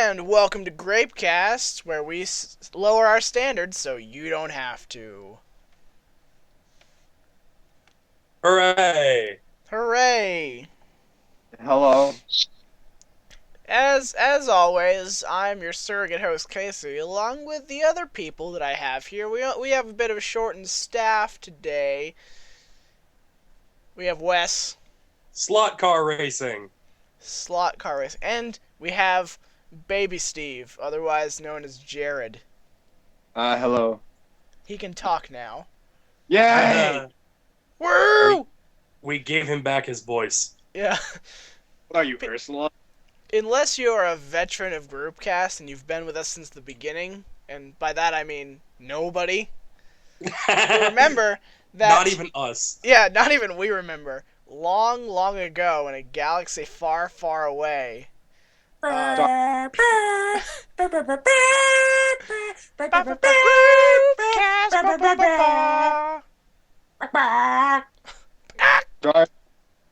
And welcome to Grapecast, where we lower our standards so you don't have to. Hooray! Hooray! Hello. As always, I'm your surrogate host, Casey, along with the other people that I have here. We have a bit of a shortened staff today. We have Wes. Slot car racing. Slot car race. And we have Baby Steve, otherwise known as Jared. Hello. He can talk now. Yay! Woo! We gave him back his voice. Yeah. What are you, Ursula? Unless you're a veteran of GroupCast and you've been with us since the beginning, and by that I mean nobody, you remember that... Not even us. Yeah, not even we remember. Long, long ago in a galaxy far, far away... Darth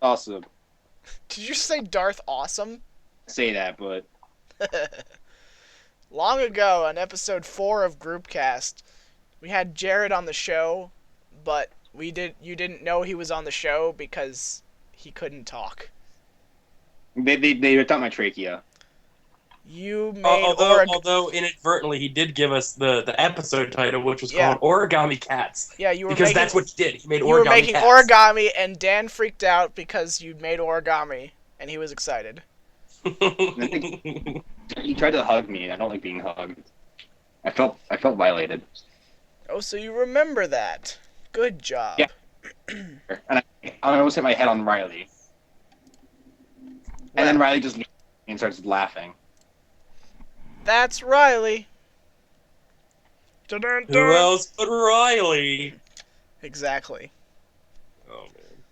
Awesome. Did you say Darth Awesome? Say that, but... Long ago, on episode 4 of GroupCast, we had Jared on the show, but you didn't know he was on the show because he couldn't talk. They ripped out my trachea. You made although inadvertently he did give us the episode title, which was called Origami Cats. Yeah, you were because making, that's what he did. He made origami. You were making cats. origami, and Dan freaked out because you made origami, and he was excited. He tried to hug me, and I don't like being hugged. I felt violated. Oh, so you remember that? Good job. Yeah. And I almost hit my head on Riley. And then Riley just and starts laughing. That's Riley. Dun-dun-dun. Who else but Riley? Exactly. Oh, man.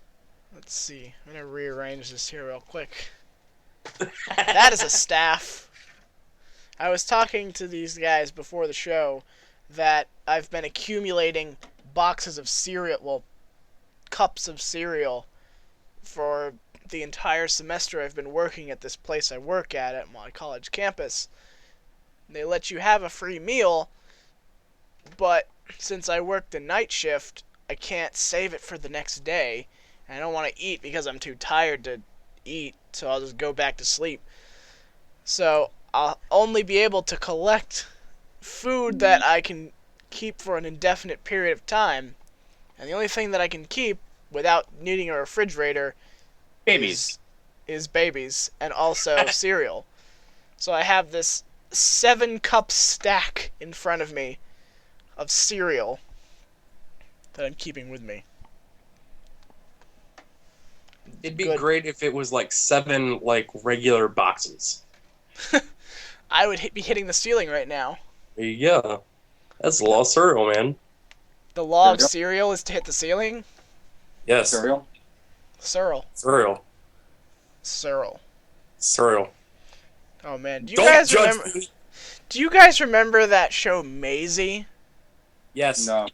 Let's see. I'm going to rearrange this here real quick. That is a staff. I was talking to these guys before the show that I've been accumulating boxes of cereal, well, cups of cereal for the entire semester I've been working at this place I work at my college campus. They let you have a free meal, but since I work the night shift, I can't save it for the next day. And I don't want to eat because I'm too tired to eat, so I'll just go back to sleep. So I'll only be able to collect food that I can keep for an indefinite period of time. And the only thing that I can keep without needing a refrigerator is babies and also cereal. So I have this 7-cup stack in front of me of cereal that I'm keeping with me. It'd be great if it was like 7 regular boxes. I would be hitting the ceiling right now. Yeah, that's a lot of cereal, man. The law of cereal is to hit the ceiling? Yes. Cereal? Cereal. Cereal. Cereal. Cereal. Oh man, do Don't judge me. Do you guys remember that show Maisie? Yes. No.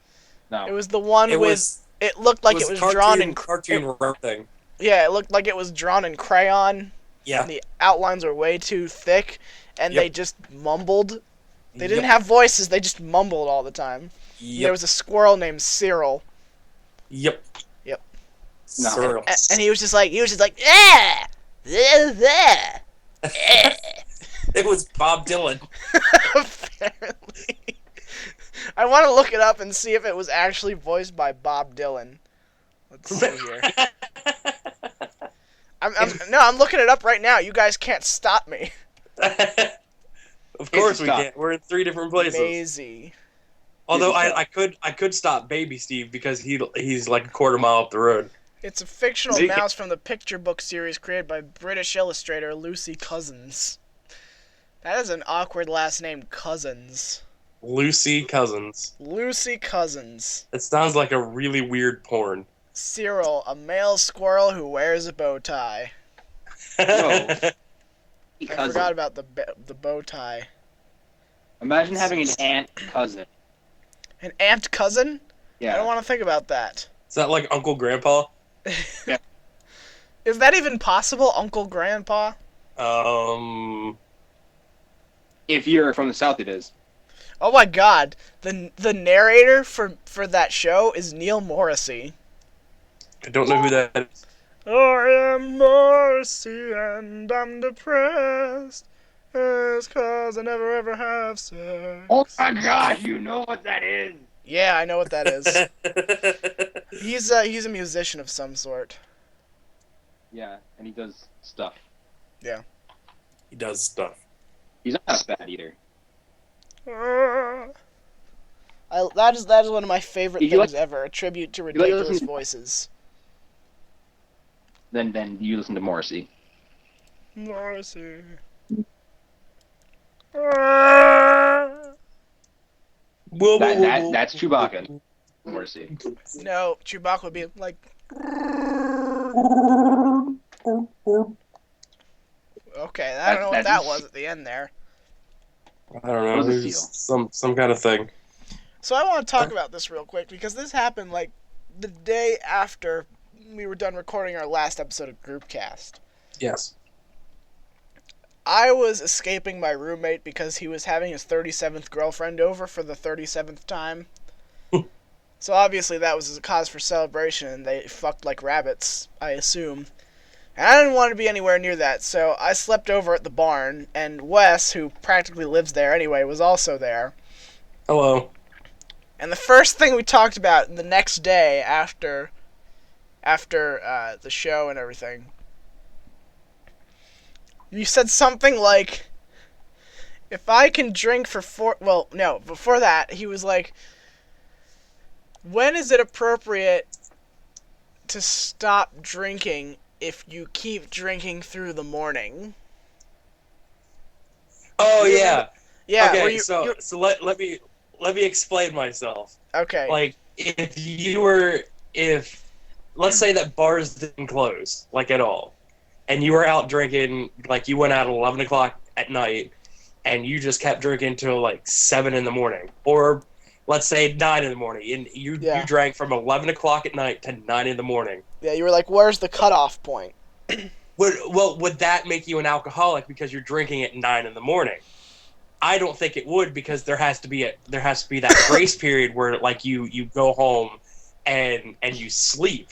It was the one it looked like it was drawn in cartoon thing. Yeah, it looked like it was drawn in crayon. Yeah. And the outlines were way too thick, and they just mumbled. They didn't Yep. have voices; they just mumbled all the time. Yep. There was a squirrel named Cyril. Yep. Yep. No. Cereal. And he was just like, yeah, yeah. It was Bob Dylan. Apparently. I want to look it up and see if it was actually voiced by Bob Dylan. Let's see here. I'm looking it up right now. You guys can't stop me. Of course we can't. We're in 3 different places. Maisie. Although I could stop Baby Steve because he's like a quarter mile up the road. It's a fictional mouse from the picture book series created by British illustrator Lucy Cousins. That is an awkward last name, Cousins. Lucy Cousins. Lucy Cousins. It sounds like a really weird porn. Cyril, a male squirrel who wears a bow tie. Whoa. I forgot about the bow tie. Imagine having an aunt cousin. An aunt cousin? Yeah. I don't want to think about that. Is that like Uncle Grandpa? Yeah. Is that even possible, Uncle Grandpa? If you're from the South, it is. Oh my God, the narrator for that show is Neil Morrissey. I don't know who that is. I am Morrissey and I'm depressed. It's 'cause I never ever have sex. Oh my gosh, you know what that is. Yeah, I know what that is. He's a musician of some sort. Yeah, and he does stuff. Yeah. He does stuff. He's not bad either. That is one of my favorite If you things ever. A tribute to ridiculous voices. Then you listen to Morrissey. Morrissey. That's Chewbacca. Morrissey. No, Chewbacca would be like. Okay, I don't know what that was at the end there. I don't know. What was It the was some kind of thing. So I want to talk about this real quick because this happened like the day after we were done recording our last episode of GroupCast. Yes. I was escaping my roommate because he was having his 37th girlfriend over for the 37th time. So obviously that was a cause for celebration, and they fucked like rabbits, I assume. And I didn't want to be anywhere near that, so I slept over at the barn, and Wes, who practically lives there anyway, was also there. Hello. And the first thing we talked about the next day after the show and everything, you said something like, if I can drink for before that, he was like, when is it appropriate to stop drinking if you keep drinking through the morning? Oh, yeah. Yeah. Okay, so let me explain myself. Okay. Like, let's say that bars didn't close, like, at all, and you were out drinking, like, you went out at 11 o'clock at night, and you just kept drinking till, like, 7 in the morning, or let's say 9 in the morning, and you drank from 11 o'clock at night to 9 in the morning. Yeah, you were like, where's the cutoff point? Would that make you an alcoholic because you're drinking at 9 in the morning? I don't think it would, because there has to be that grace period where, like, you go home and you sleep,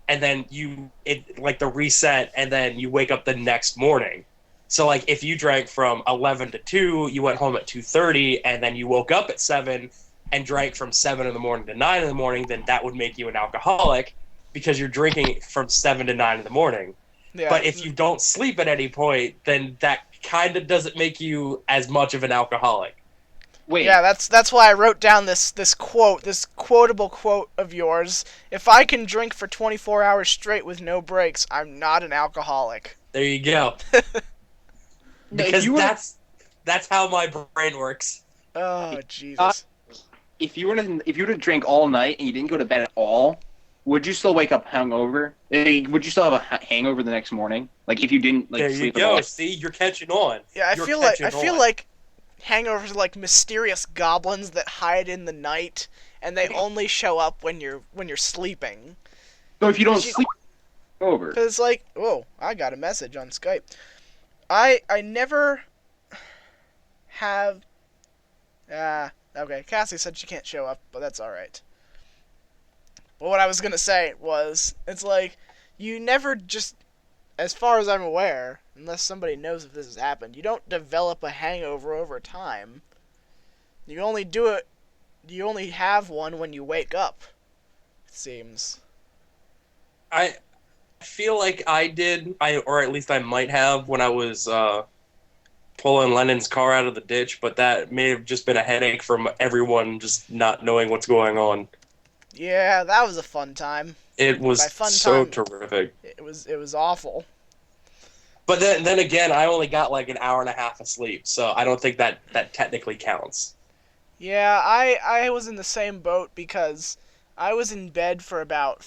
and then the reset, and then you wake up the next morning. So, like, if you drank from 11 to 2, you went home at 2:30, and then you woke up at 7 and drank from 7 in the morning to 9 in the morning, then that would make you an alcoholic because you're drinking from 7 to 9 in the morning. Yeah. But if you don't sleep at any point, then that kind of doesn't make you as much of an alcoholic. Wait. Yeah, that's why I wrote down this quotable quote of yours. If I can drink for 24 hours straight with no breaks, I'm not an alcoholic. There you go. Because that's how my brain works. Oh, Jesus. If you were to drink all night and you didn't go to bed at all, would you still wake up hungover? Would you still have a hangover the next morning? Like, if you didn't sleep at all? There you go. See, you're catching on. Yeah, I feel like hangovers are like mysterious goblins that hide in the night, and they only show up when you're sleeping. So if you don't sleep, over. Because it's like, whoa, I got a message on Skype. I never have. Okay, Cassie said she can't show up, but that's alright. But what I was gonna say was, it's like, you never just, as far as I'm aware, unless somebody knows if this has happened, you don't develop a hangover over time. You only have one when you wake up, it seems. I feel like I did, or at least I might have, when I was pulling Lennon's car out of the ditch, but that may have just been a headache from everyone just not knowing what's going on. Yeah, that was a fun time. It was so terrific. It was awful. But then again, I only got like an hour and a half of sleep, so I don't think that technically counts. Yeah, I was in the same boat because I was in bed for about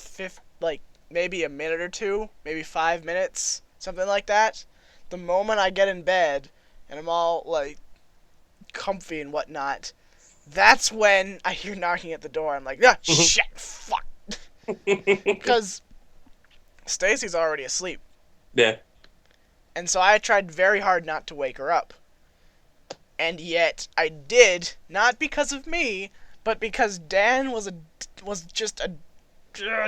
maybe a minute or two, maybe 5 minutes, something like that. The moment I get in bed and I'm all like comfy and whatnot, that's when I hear knocking at the door. I'm like, shit, fuck. Because Stacy's already asleep. Yeah. And so I tried very hard not to wake her up. And yet I did, not because of me, but because Dan was just a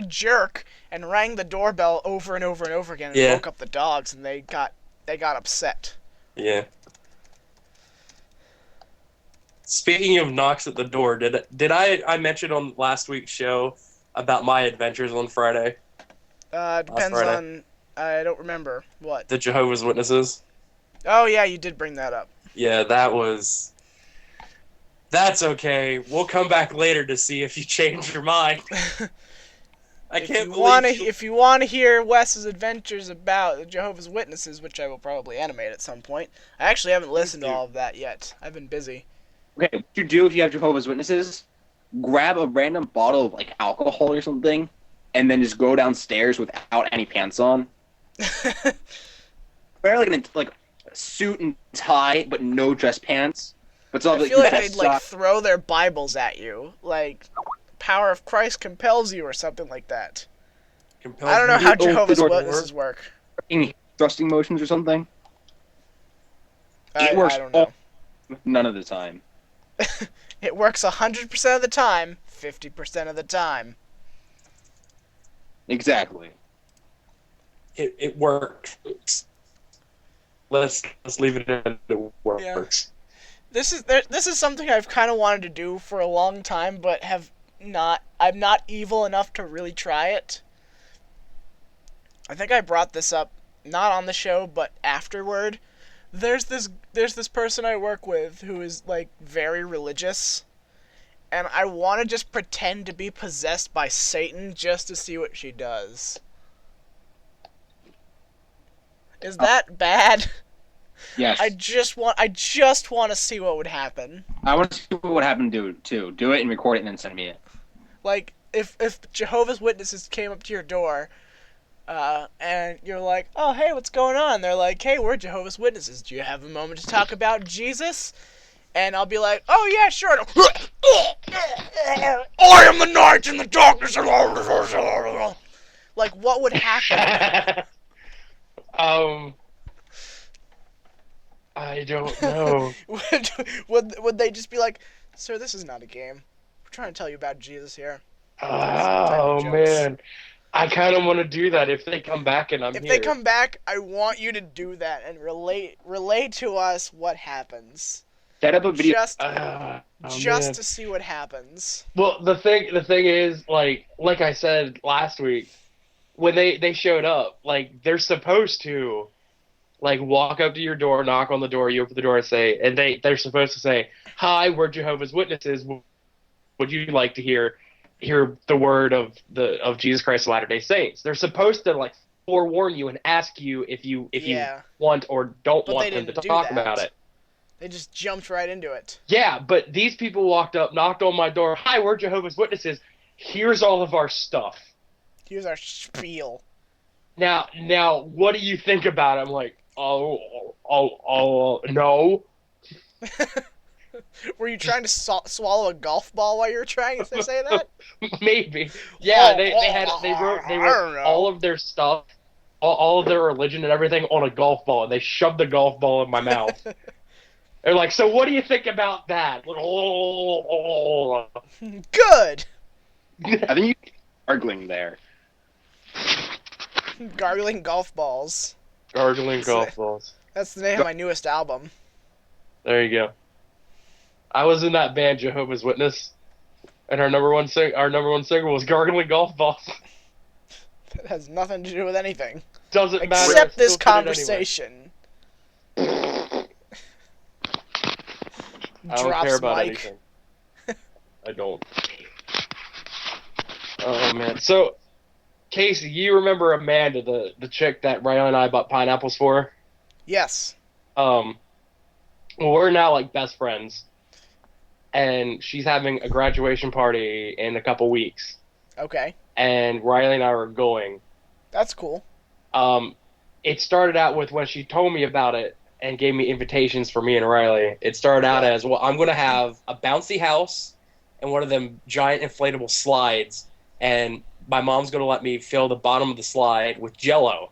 jerk and rang the doorbell over and over and over again and woke up the dogs, and they got upset. Yeah. Speaking of knocks at the door, did I mention on last week's show about my adventures on Friday? Depends on... I don't remember. What? The Jehovah's Witnesses. Oh, yeah, you did bring that up. Yeah, that's okay. We'll come back later to see if you change your mind. If you want to hear Wes's adventures about the Jehovah's Witnesses, which I will probably animate at some point, I actually haven't listened to all of that yet. I've been busy. Okay, what you do if you have Jehovah's Witnesses, grab a random bottle of like alcohol or something, and then just go downstairs without any pants on. Wear like a suit and tie, but no dress pants. But it's all I feel like they'd like throw their Bibles at you, like "Power of Christ compels you" or something like that. I don't know how Jehovah's Witnesses work. Thrusting motions or something. It works. I don't know. None of the time. It works 100% of the time, 50% of the time. Exactly. It works. Let's leave it at it works. Yeah. This is something I've kind of wanted to do for a long time, but I'm not evil enough to really try it. I think I brought this up not on the show, but afterward. There's this person I work with who is like very religious, and I want to just pretend to be possessed by Satan just to see what she does. Is that bad? Yes. I just want to see what would happen. I want to see what would happen too. Do it and record it and then send me it. Like if Jehovah's Witnesses came up to your door, and you're like, "Oh, hey, what's going on?" They're like, "Hey, we're Jehovah's Witnesses. Do you have a moment to talk about Jesus?" And I'll be like, "Oh yeah, sure." I am the night in the darkness. Like, what would happen? I don't know. would they just be like, "Sir, this is not a game. We're trying to tell you about Jesus here." Oh man, I kind of want to do that if they come back and I'm here. If they come back, I want you to do that and relate to us what happens. Set up a video just to see what happens. Well, the thing is, like I said last week, when they showed up, like they're supposed to, like walk up to your door, knock on the door, you open the door, and say, and they're supposed to say, "Hi, we're Jehovah's Witnesses. Would you like to hear the word of Jesus Christ of Latter-day Saints?" They're supposed to like forewarn you and ask you if you want or don't want them to talk about it. They just jumped right into it. Yeah, but these people walked up, knocked on my door. "Hi, we're Jehovah's Witnesses. Here's all of our stuff. Here's our spiel." Now, what do you think about it? I'm like, no. Were you trying to swallow a golf ball while you were trying to say that? Maybe. Yeah, they wrote all of their stuff, all of their religion and everything on a golf ball, and they shoved the golf ball in my mouth. They're like, "So what do you think about that?" Good. I think you gargling there. Gargling golf balls. Gargling golf balls. That's the name of my newest album. There you go. I was in that band Jehovah's Witness, and our number one single was "Gargling Golf Balls." That has nothing to do with anything. Doesn't matter. Except this conversation. I don't care about anything. I don't. Oh man. So, Casey, you remember Amanda, the chick that Ryan and I bought pineapples for? Yes. Well, we're now like best friends, and she's having a graduation party in a couple weeks. Okay. And Riley and I were going. That's cool. It started out with when she told me about it and gave me invitations for me and Riley. It started out as, well, I'm going to have a bouncy house and one of them giant inflatable slides, and my mom's going to let me fill the bottom of the slide with Jello.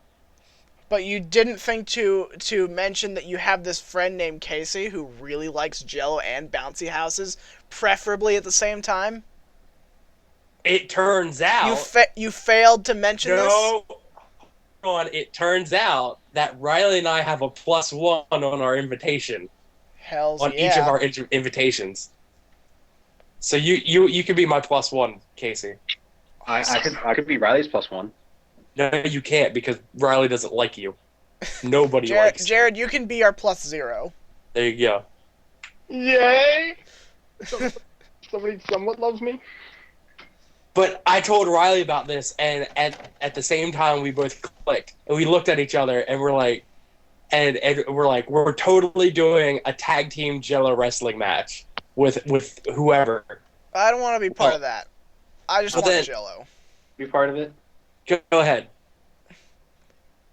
But you didn't think to mention that you have this friend named Casey who really likes Jello and bouncy houses, preferably at the same time? It turns out... You failed to mention this? No. It turns out that Riley and I have a +1 on our invitation. Hells on yeah. each of our invitations. So you could be my +1, Casey. I could be Riley's +1. No, you can't, because Riley doesn't like you. Nobody likes you. Jared, you can be our +0. There you go. Yay! Somebody somewhat loves me. But I told Riley about this, and at the same time we both clicked, and we looked at each other, and we're like, we're totally doing a tag team Jello wrestling match with whoever. I don't want to be part of that. I just want Jello. Be part of it. Go ahead.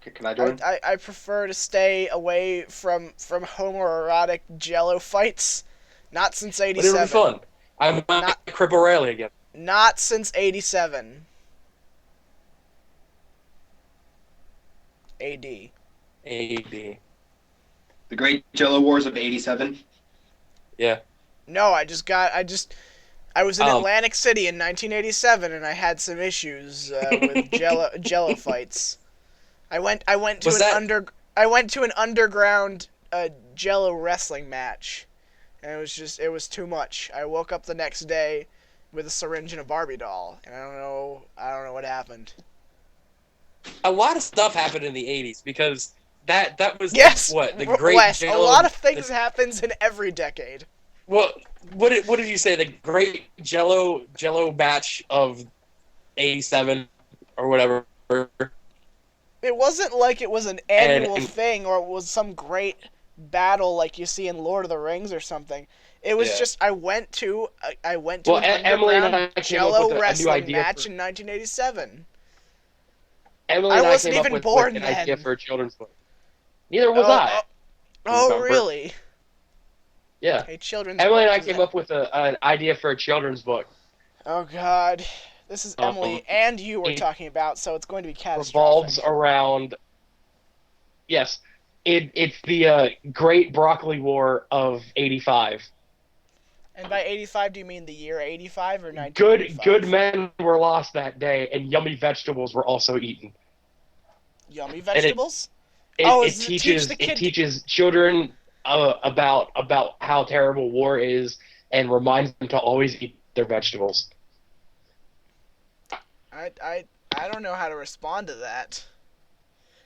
Can I join? I prefer to stay away from homoerotic Jello fights. Not since '87. But it'll be fun. I might cripple Riley again. Not since '87. AD. AD. The Great Jello Wars of '87. Yeah. No, I was in Atlantic City in 1987, and I had some issues with Jello fights. I went to an underground Jello wrestling match, and it was too much. I woke up the next day with a syringe and a Barbie doll, and I don't know what happened. A lot of stuff happened in the '80s because that was the great Wes, Jello. A lot of things happens in every decade. Well, what did you say? The great Jello batch of '87 or whatever. It wasn't like it was an annual thing or it was some great battle like you see in Lord of the Rings or something. It was just I went to an underground Jello wrestling match in 1987. Emily and I came up with an idea for a children's book. Neither was I. Oh, really? Yeah. Emily and I came up with an idea for a children's book. Oh, God. This is Emily and you were talking about, so it's going to be catastrophic. Revolves around... Yes. It's the Great Broccoli War of '85. And by 85, do you mean the year 85 or 1985? Good men were lost that day, and yummy vegetables were also eaten. Yummy vegetables? It teaches children about how terrible war is, and reminds them to always eat their vegetables. I don't know how to respond to that.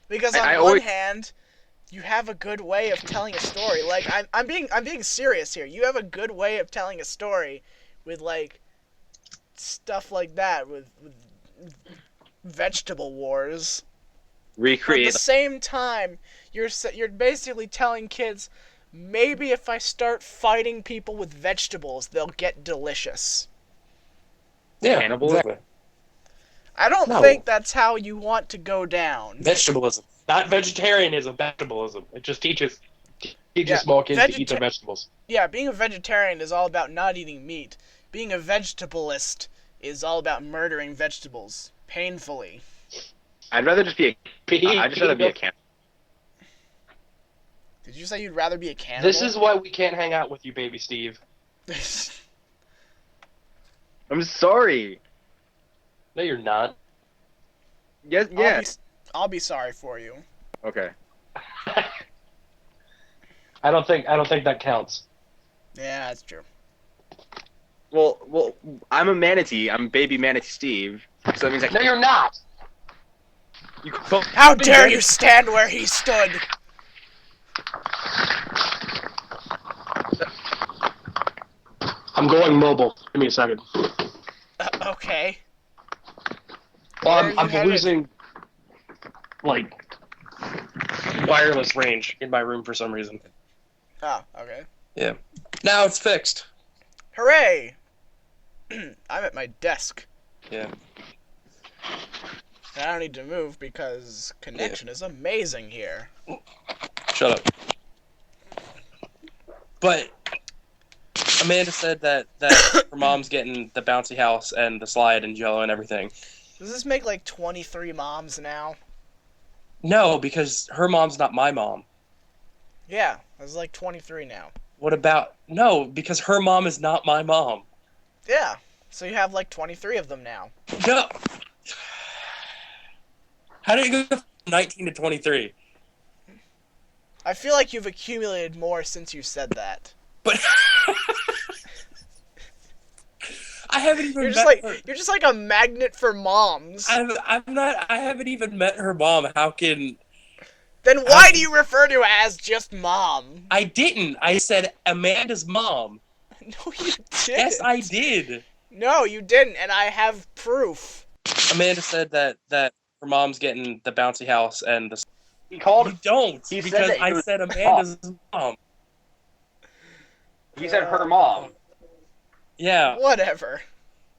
Because on one hand, you have a good way of telling a story. Like I'm being serious here. You have a good way of telling a story with like stuff like that with vegetable wars. Recreate. At the same time, you're basically telling kids maybe if I start fighting people with vegetables, they'll get delicious. Yeah, exactly. I don't think that's how you want to go down. Vegetabilism. Not vegetarianism, vegetabilism. It just teaches small kids to eat their vegetables. Yeah, being a vegetarian is all about not eating meat. Being a vegetablist is all about murdering vegetables. Painfully. I'd rather just be I'd just rather be a cannibal. Did you say you'd rather be a cannibal? This is why we can't hang out with you, baby Steve. I'm sorry. No, you're not. Yes. I'll be sorry for you. Okay. I don't think that counts. Yeah, that's true. Well, I'm a manatee. I'm baby manatee Steve. So that means No, you're not. How dare you stand where he stood? I'm going mobile. Give me a second. Okay. Well, I'm losing, like, wireless range in my room for some reason. Oh, okay. Yeah. Now it's fixed. Hooray! I'm at my desk. Yeah. I don't need to move because connection is amazing here. Shut up. But Amanda said that her mom's getting the bouncy house and the slide and Jello and everything. Does this make like 23 moms now? No, because her mom's not my mom. Yeah, I was like 23 now. What about... No, because her mom is not my mom. Yeah, so you have like 23 of them now. No. How did it go from 19 to 23? I feel like you've accumulated more since you said that. But... I haven't even You're just met like her. you're just like a magnet for moms. I'm not... I haven't even met her mom. How can... Then why do you refer to her as just mom? I didn't. I said Amanda's mom. No, you didn't. Yes, I did. No, you didn't, and I have proof. Amanda said that her mom's getting the bouncy house and the... He called. You don't, He said because that I said Amanda's mom. He said her mom. Yeah, Whatever.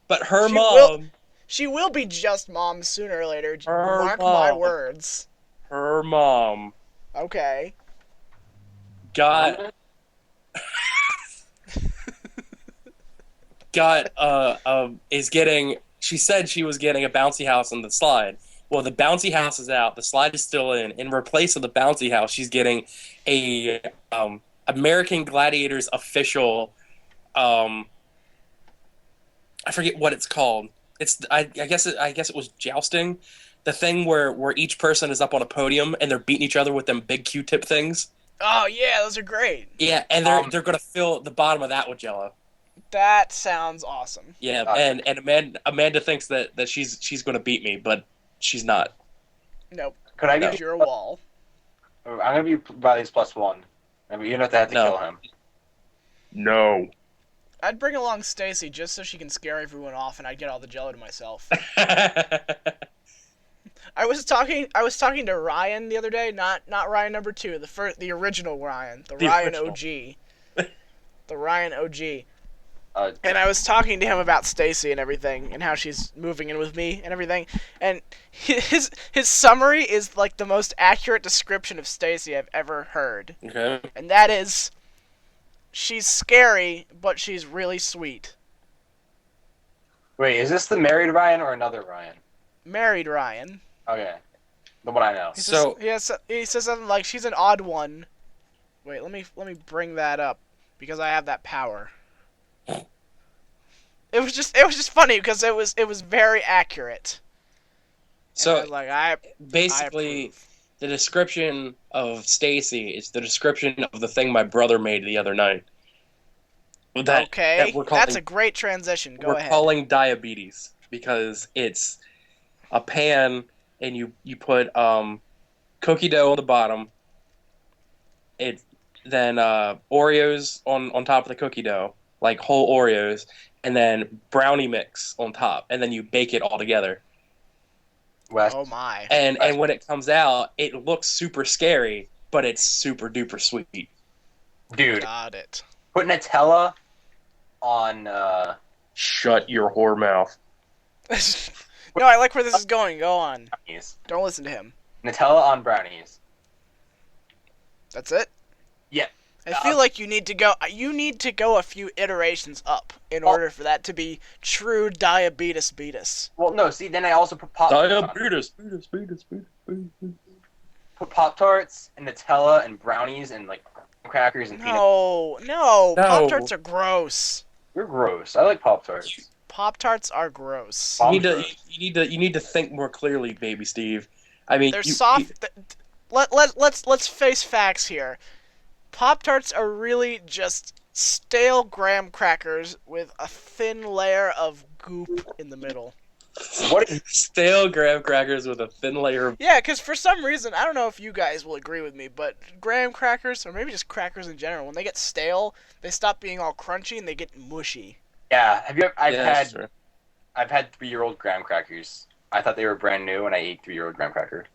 but her She mom... She will be just mom sooner or later. Her Mark my mom. words. Her mom Okay. got is getting... She said she was getting a bouncy house and the slide. Well, the bouncy house is out. The slide is still in. In replace of the bouncy house, she's getting a American Gladiator's official... I forget what it's called. It's I guess it was jousting, the thing where each person is up on a podium and they're beating each other with them big Q-tip things. Oh yeah, those are great. Yeah, and they're gonna fill the bottom of that with Jello. That sounds awesome. Yeah, and Amanda thinks that she's gonna beat me, but she's not. Nope. Could I Because give you're a wall. I'm gonna be Riley's +1. I mean, you don't have to No. kill him. No. I'd bring along Stacy just so she can scare everyone off, and I'd get all the Jello to myself. I was talking to Ryan the other day, not Ryan number 2, the original Ryan, the Ryan original. OG, the Ryan OG. And I was talking to him about Stacy and everything, and how she's moving in with me and everything. And his summary is like the most accurate description of Stacy I've ever heard. Okay. And that is, she's scary, but she's really sweet. Wait, is this the married Ryan or another Ryan? Married Ryan. Okay, the one I know. He says something like she's an odd one. Wait, let me bring that up because I have that power. It was just funny because it was very accurate. So and I was like, basically, approve. the description of Stacy is the description of the thing my brother made the other night. Okay, we're calling, that's a great transition. Go ahead. We're calling diabetes because it's a pan and you put cookie dough on the bottom. Then Oreos on top of the cookie dough, like whole Oreos, and then brownie mix on top, and then you bake it all together. West. Oh my! And when it comes out, it looks super scary, but it's super duper sweet. Dude, Got it. put Nutella on. Shut your whore mouth. No, I like where this is going. Go on. Brownies. Don't listen to him. Nutella on brownies. That's it? Yeah. I feel like you need to go a few iterations up in order for that to be true diabetes beatus. Well, no. See, then I also put Pop-Tarts. Diabetes. Put Pop-Tarts and Nutella and brownies and like crackers and peanut. No, Pop-Tarts are gross. You're gross. I like Pop-Tarts. Pop-Tarts are gross. You need to think more clearly, baby Steve. I mean, They're soft. Let's face facts here. Pop-Tarts are really just stale graham crackers with a thin layer of goop in the middle. What? Stale graham crackers with a thin layer of... Yeah, because for some reason, I don't know if you guys will agree with me, but graham crackers, or maybe just crackers in general, when they get stale, they stop being all crunchy and they get mushy. Yeah. Have you? I've had 3-year-old graham crackers. I thought they were brand new, and I ate 3-year-old graham cracker.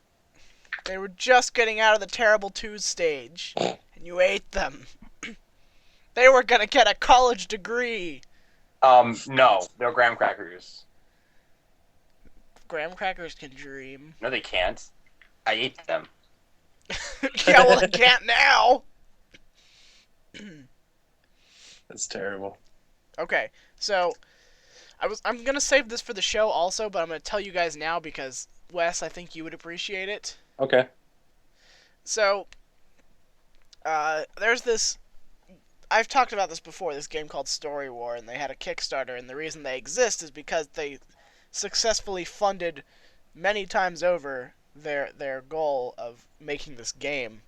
They were just getting out of the terrible twos stage, and you ate them. They were gonna get a college degree. No, they're graham crackers. Graham crackers can dream. No, they can't. I ate them. Yeah, well, they can't now. That's terrible. Okay, so I'm gonna save this for the show also, but I'm gonna tell you guys now because Wes, I think you would appreciate it. Okay. So, there's this. I've talked about this before. This game called Story War, and they had a Kickstarter, and the reason they exist is because they successfully funded many times over their goal of making this game.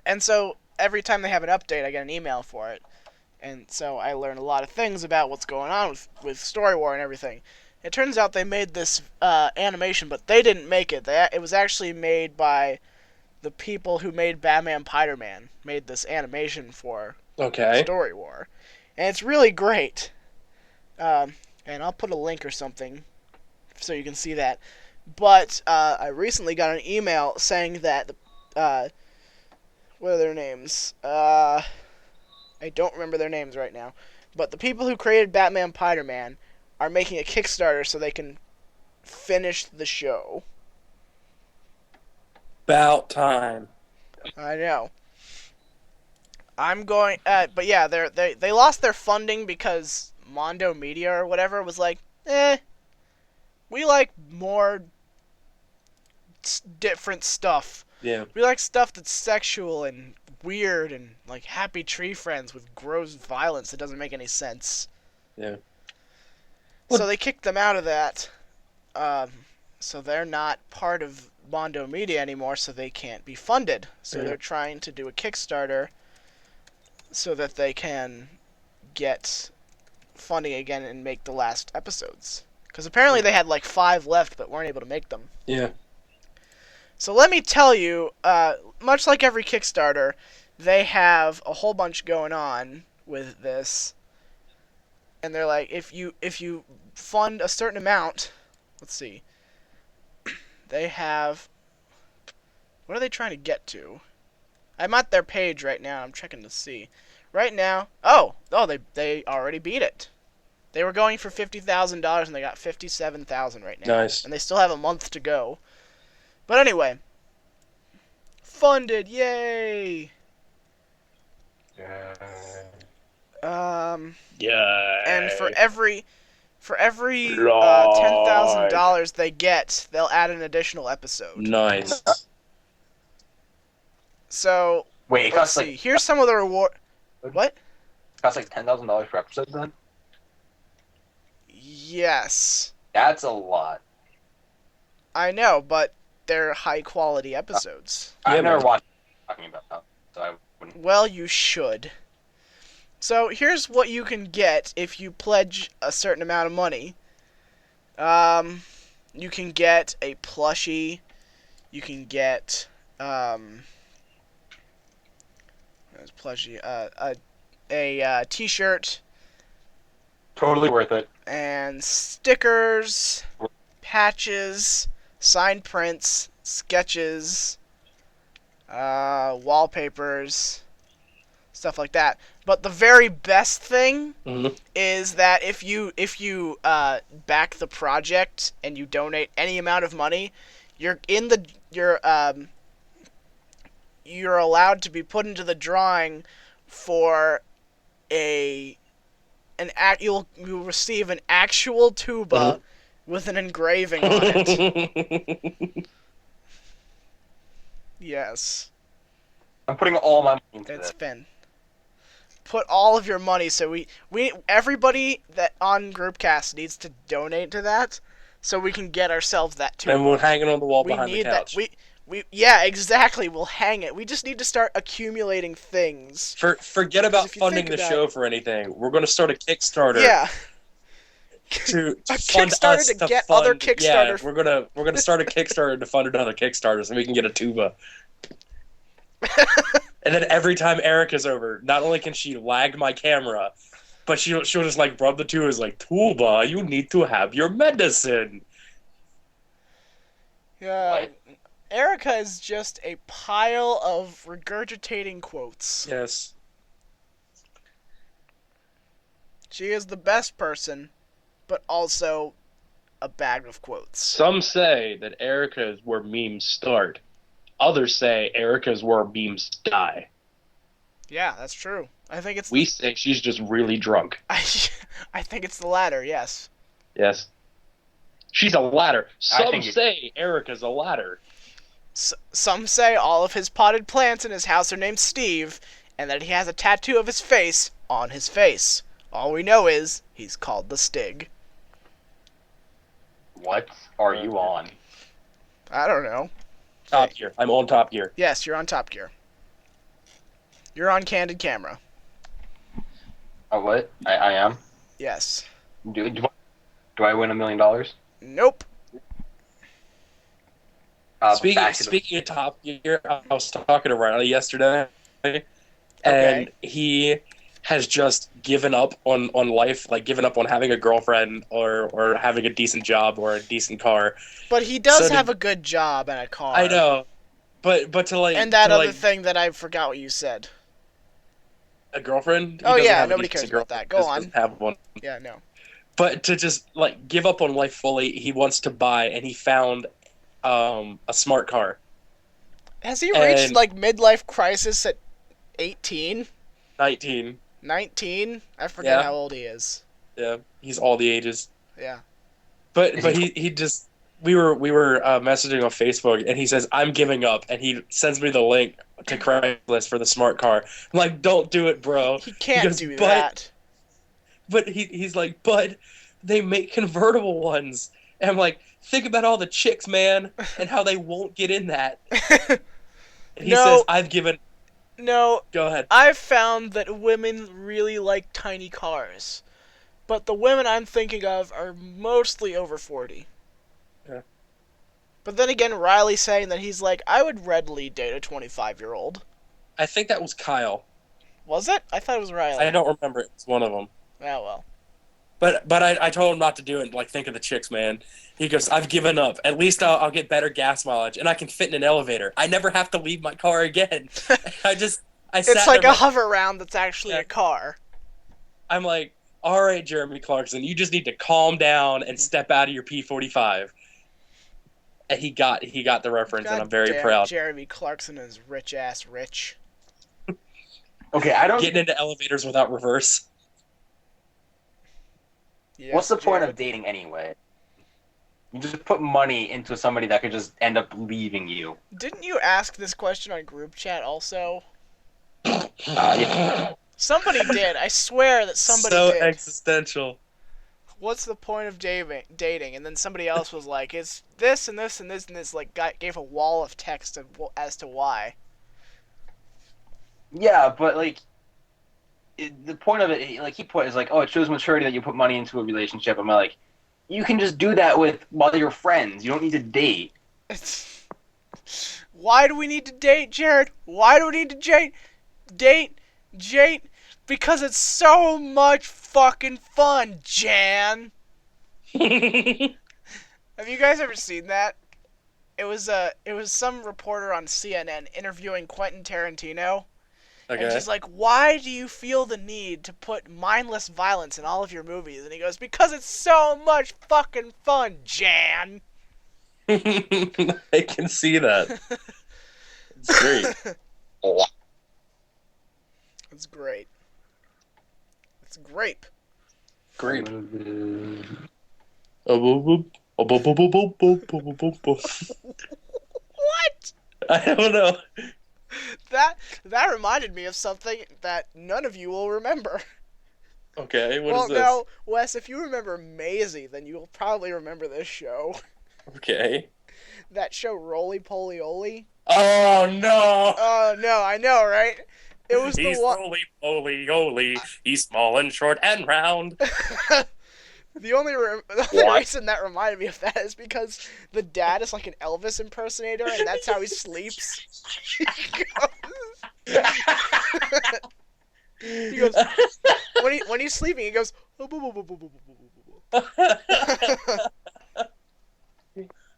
And so every time they have an update, I get an email for it. And so I learn a lot of things about what's going on with Story War and everything. It turns out they made this animation, but they didn't make it. It was actually made by the people who made Batman Piderman. Made this animation for Story War. And it's really great. And I'll put a link or something so you can see that. But I recently got an email saying that what are their names? I don't remember their names right now. But the people who created Batman Piderman are making a Kickstarter so they can finish the show. About time. I know. I'm going... but yeah, they lost their funding because Mondo Media or whatever was like, we like more different stuff. Yeah. We like stuff that's sexual and weird and like Happy Tree Friends with gross violence that doesn't make any sense. Yeah. So they kicked them out of that. So they're not part of Mondo Media anymore, so they can't be funded. So they're trying to do a Kickstarter so that they can get funding again and make the last episodes. Because apparently they had like 5 left but weren't able to make them. Yeah. So let me tell you, much like every Kickstarter, they have a whole bunch going on with this. And they're like, if you fund a certain amount, let's see. They have, what are they trying to get to? I'm at their page right now. I'm checking to see. Right now, they already beat it. They were going for $50,000 and they got $57,000 right now. Nice. And they still have a month to go. But anyway, funded, yay! Yeah. Yeah. And for every $10,000 they get, they'll add an additional episode. Nice. So Wait, it let's costs see. like Here's some of the reward. What? $10,000 per episode. Then Yes, that's a lot. I know, but they're high quality episodes. I've never man. watched talking about that, so I wouldn't. Well, you should. So here's what you can get if you pledge a certain amount of money. You can get a plushie. You can get a T-shirt Totally worth it. and stickers, patches, signed prints, sketches, wallpapers, stuff like that. But the very best thing is that if you back the project and you donate any amount of money, you're allowed to be put into the drawing for you'll receive an actual tuba with an engraving on it. Yes. I'm putting all my money into It's this. Finn. Put all of your money, so we everybody that on GroupCast needs to donate to that, so we can get ourselves that tuba. And we'll hang it on the wall We behind the need that. couch. Yeah, exactly. We'll hang it. We just need to start accumulating things. Forget about if you funding think the about show for anything. We're going to start a Kickstarter. Yeah. To A fund Kickstarter us to to get fund, other Kickstarter. Yeah, we're gonna start a Kickstarter to fund another Kickstarter so we can get a tuba. And then every time Erica's over, not only can she lag my camera, but she'll just like rub the tubas like, tuba, you need to have your medicine. Yeah. What? Erica is just a pile of regurgitating quotes. Yes. She is the best person, but also a bag of quotes. Some say that Erica is where memes start. Others say Erica is where memes die. Yeah, that's true. I think it's We say she's just really drunk. I think it's the latter, yes. Yes. She's a ladder. Some think say Erica's a ladder. Some say all of his potted plants in his house are named Steve, and that he has a tattoo of his face on his face. All we know is he's called the Stig. What are you on? I don't know. Top Gear. I'm on Top Gear. Yes, you're on Top Gear. You're on Candid Camera. Oh, what? I am? Yes. Do I win $1 million? Nope. Speaking of Top Gear, I was talking to Riley yesterday, and he has just given up on life, like given up on having a girlfriend or having a decent job or a decent car. But he does have a good job and a car. I know, but to like and that to other like, thing that I forgot what you said. A girlfriend? Oh yeah, nobody cares about that. Go on. Have one. Yeah, no. But to just like give up on life fully, he wants to buy, and he found a smart car. Has he reached like midlife crisis at 18? 19. 19? I forget how old he is. Yeah, he's all the ages. Yeah. But he just we were messaging on Facebook, and he says, "I'm giving up," and he sends me the link to Craigslist for the smart car. I'm like, "Don't do it, bro." He can't do that. But he's like, "But they make convertible ones," and I'm like, "Think about all the chicks, man, and how they won't get in that." And he says, "I've given." No. Go ahead. I've found that women really like tiny cars, but the women I'm thinking of are mostly over 40. Yeah. But then again, Riley's saying that he's like, I would readily date a 25-year-old. I think that was Kyle. Was it? I thought it was Riley. I don't remember. It was one of them. Oh, well. But I told him not to do it. Like, think of the chicks, man. He goes, "I've given up. At least I'll get better gas mileage, and I can fit in an elevator. I never have to leave my car again." It's like a hover round that's actually a car. I'm like, all right, Jeremy Clarkson, you just need to calm down and step out of your P45. And he got the reference, and I'm very proud. Jeremy Clarkson is rich-ass rich. Okay, I don't... Getting into elevators without reverse. Yes, what's the point of dating anyway? You just put money into somebody that could just end up leaving you. Didn't you ask this question on group chat also? Yeah. Somebody did. I swear that somebody did. So existential. What's the point of dating? And then somebody else was like, it's this and this and this and this. Like, gave a wall of text as to why. Yeah, but like, the point of it, like he put, is like, oh, it shows maturity that you put money into a relationship. I'm like, you can just do that while you're friends. You don't need to date. Why do we need to date, Jared? Why do we need to date? Because it's so much fucking fun, Jan. Have you guys ever seen that? It was some reporter on CNN interviewing Quentin Tarantino. Okay. And she's like, why do you feel the need to put mindless violence in all of your movies? And he goes, because it's so much fucking fun, Jan. I can see that. It's great. It's great. It's grape. Grape. What? I don't know. That reminded me of something that none of you will remember. Okay, what is this? Well, no, Wes, if you remember Maisie, then you'll probably remember this show. Okay. That show, Rolie, Polie, Olie. Oh, no! Oh, no, I know, right? It was He's the one... Rolie, Polie, Olie. He's small and short and round. The only reason that reminded me of that is because the dad is like an Elvis impersonator, and that's how he sleeps. He goes when he's sleeping, he goes.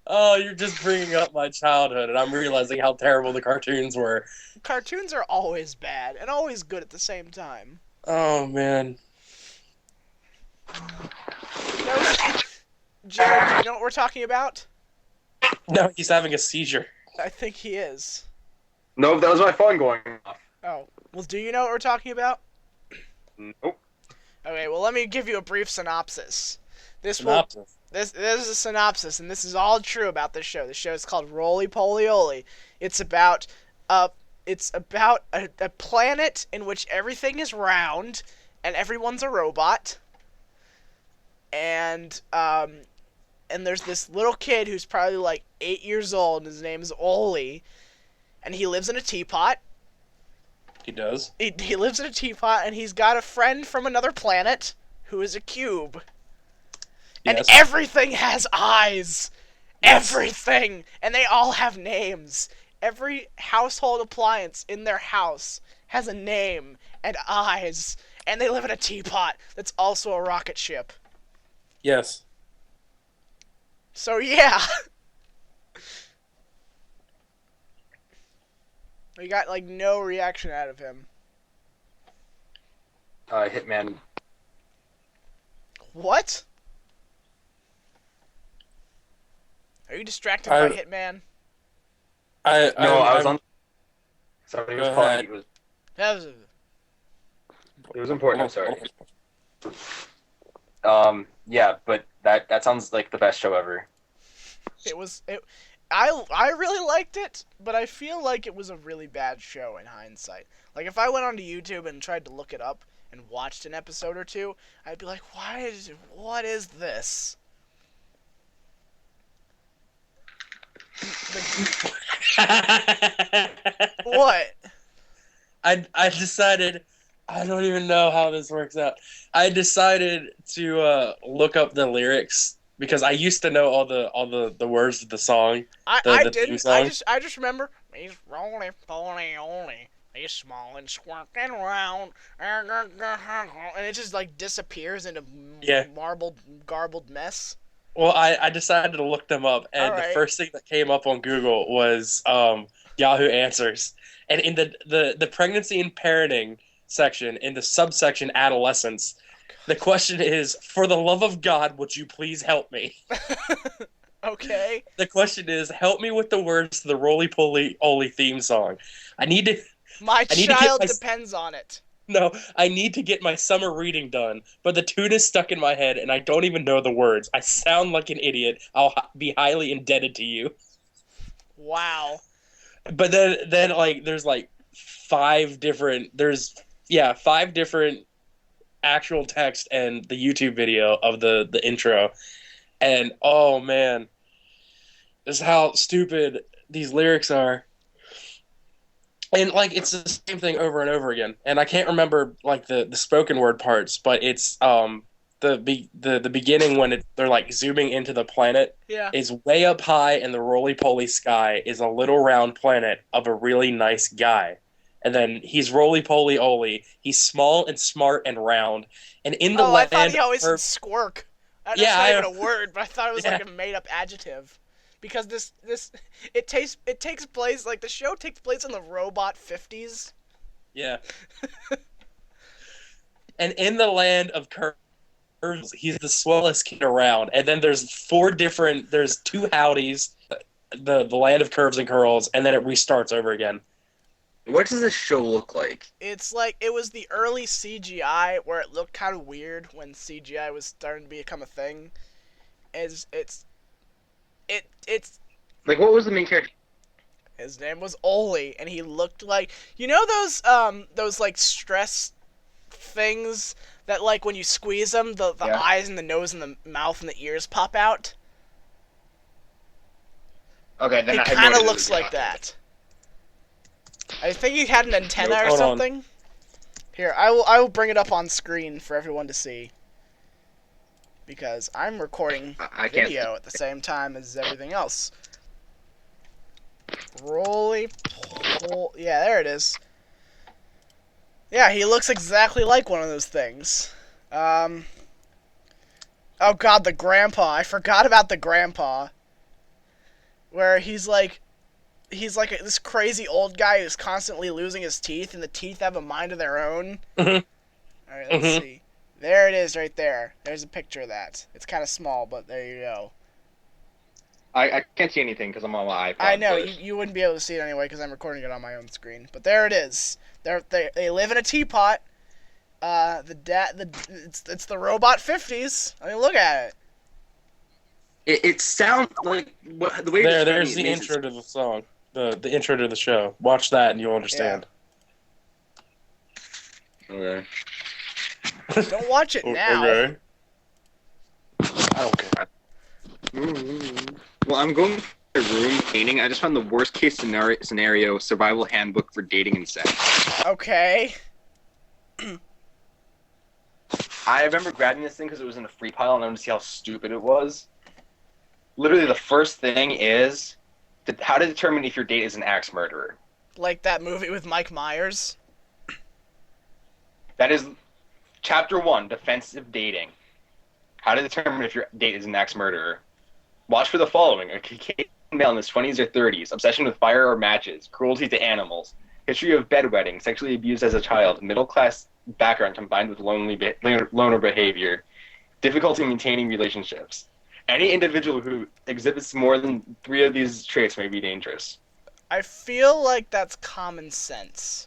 Oh, you're just bringing up my childhood, and I'm realizing how terrible the cartoons were. Cartoons are always bad and always good at the same time. Oh man. Jared, do you know what we're talking about? No, he's having a seizure. I think he is. No, that was my phone going off. Oh. Well, do you know what we're talking about? Nope. Okay, well, let me give you a brief synopsis. This is a synopsis, and this is all true about this show. The show is called Rolie, Polie, Olie. It's about a planet in which everything is round and everyone's a robot. And there's this little kid who's probably like 8 years old, and his name is Olie, and he lives in a teapot. He does. He lives in a teapot, and he's got a friend from another planet who is a cube. And Yes. everything has eyes. Yes. Everything. And they all have names. Every household appliance in their house has a name and eyes. And they live in a teapot that's also a rocket ship. Yes. So, yeah. We got, like, no reaction out of him. Hitman. What? Are you distracted by Hitman? I was on. Somebody was calling. That was... It was important. I'm sorry. Yeah, but that sounds like the best show ever. I really liked it, but I feel like it was a really bad show in hindsight. Like, if I went onto YouTube and tried to look it up and watched an episode or two, I'd be like, what is this? What? I decided, I don't even know how this works out. I decided to look up the lyrics because I used to know all the words of the song. I theme didn't. song. I just remember he's roly poly oly. He's small and squirting round, and it just like disappears into garbled mess. Well, I decided to look them up, and All right. the first thing that came up on Google was Yahoo Answers. And in the pregnancy and parenting section, in the subsection adolescence, the question is, for the love of God, would you please help me? Okay. The question is, help me with the words to the Rolie Polie Olie theme song. My to child get my- depends on it. No, I need to get my summer reading done, but the tune is stuck in my head, and I don't even know the words. I sound like an idiot. I'll be highly indebted to you. Wow. But then like, there's like five different actual text and the YouTube video of the intro, and oh man, this is how stupid these lyrics are. And like, it's the same thing over and over again. And I can't remember like the spoken word parts, but it's the beginning when they're like zooming into the planet. Yeah. Is way up high in the roly-poly sky is a little round planet of a really nice guy. And then he's roly-poly Olie. He's small and smart and round. And in the land I thought he always said squirk. That's not even a word, but I thought it was like a made-up adjective. Because it takes place, like, the show takes place in the robot 50's. Yeah. And in the land of curves, he's the swellest kid around. And then there's two howdies, the land of curves and curls, and then it restarts over again. What does this show look like? It's like, it was the early CGI where it looked kind of weird when CGI was starting to become a thing. It's Like, what was the main character? His name was Olie, and he looked like, you know those like stress things that, like, when you squeeze them, the eyes and the nose and the mouth and the ears pop out? Okay, then It kind of looks like that. I think he had an antenna or Hold on. something. Here, I will bring it up on screen for everyone to see. Because I'm recording I can't video at the same time as everything else. Rolie Polie. Yeah, there it is. Yeah, he looks exactly like one of those things. Oh god, the grandpa. I forgot about the grandpa. Where he's like this crazy old guy who's constantly losing his teeth, and the teeth have a mind of their own. Mhm. Alright, let's see. There it is right there. There's a picture of that. It's kind of small, but there you go. I can't see anything because I'm on my iPod. I know, but- you wouldn't be able to see it anyway because I'm recording it on my own screen. But there it is. They live in a teapot. It's the robot 50's. I mean, look at it. It sounds like the way There's the intro to the song, the intro to the show. Watch that and you'll understand. Okay. Don't watch it now. Okay. I don't care. Well, I'm going to my room painting. I just found the worst case scenario survival handbook for dating and sex. Okay. I remember grabbing this thing because it was in a free pile and I wanted to see how stupid it was. Literally, the first thing is how to determine if your date is an axe murderer. Like that movie with Mike Myers. That is Chapter 1, Defensive Dating. How to determine if your date is an axe murderer. Watch for the following. A Caucasian male in his 20s or 30s. Obsession with fire or matches. Cruelty to animals. History of bedwetting. Sexually abused as a child. Middle-class background combined with loner behavior. Difficulty maintaining relationships. Any individual who exhibits more than 3 of these traits may be dangerous. I feel like that's common sense.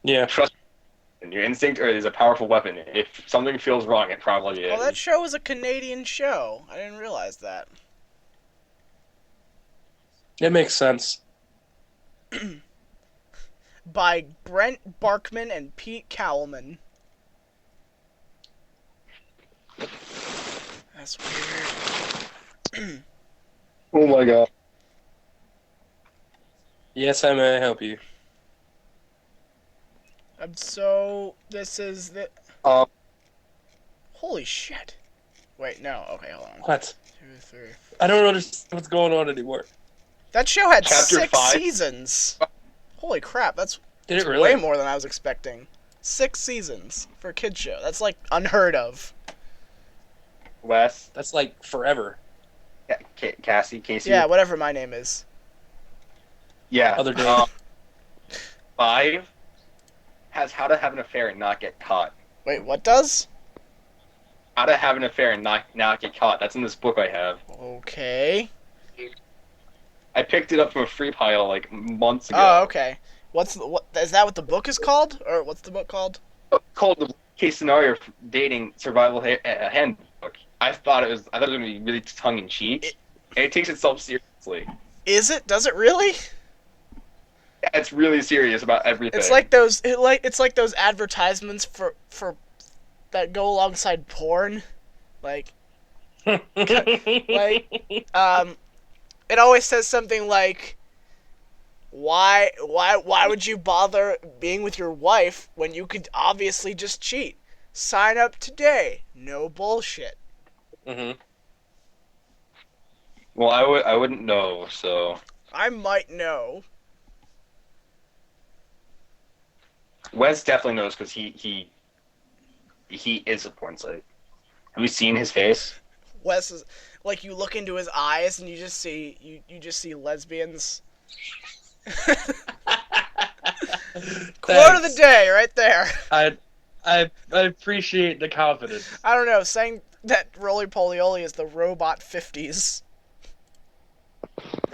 Yeah. Trust me, your instinct is a powerful weapon. If something feels wrong, it probably is. Well, that show was a Canadian show. I didn't realize that. It makes sense. By Brent Barkman and Pete Cowellman. That's weird. Oh my god. Yes, I may help you. This is the... Holy shit. Wait, no. Okay, hold on. What? 2, 3... I don't understand what's going on anymore. That show had Chapter 6 5? seasons. Holy crap, that's Did it really? way more than I was expecting. 6 seasons for a kid's show. That's, like, unheard of. Wes. That's like forever. Casey. Yeah, whatever my name is. Yeah. Other day. 5 has how to have an affair and not get caught. Wait, what does? How to have an affair and not get caught. That's in this book I have. Okay. I picked it up from a free pile like months ago. Oh, okay. What is that? What the book is called, or what's the book called? It's called the Case Scenario for Dating Survival Handbook. I thought it was going to be really tongue in cheek. It takes itself seriously. Is it? Does it really? It's really serious about everything. It's like those. It's like those advertisements for that go alongside porn, like it always says something like, why would you bother being with your wife when you could obviously just cheat? Sign up today. No bullshit. Mm-hmm. Well, I wouldn't know, so I might know. Wes definitely knows because he is a porn site. Have you seen his face? Wes is like, you look into his eyes and you just see lesbians. Quote of the day, right there. I appreciate the confidence. I don't know, saying that Rolie Polie Olie is the robot 50's.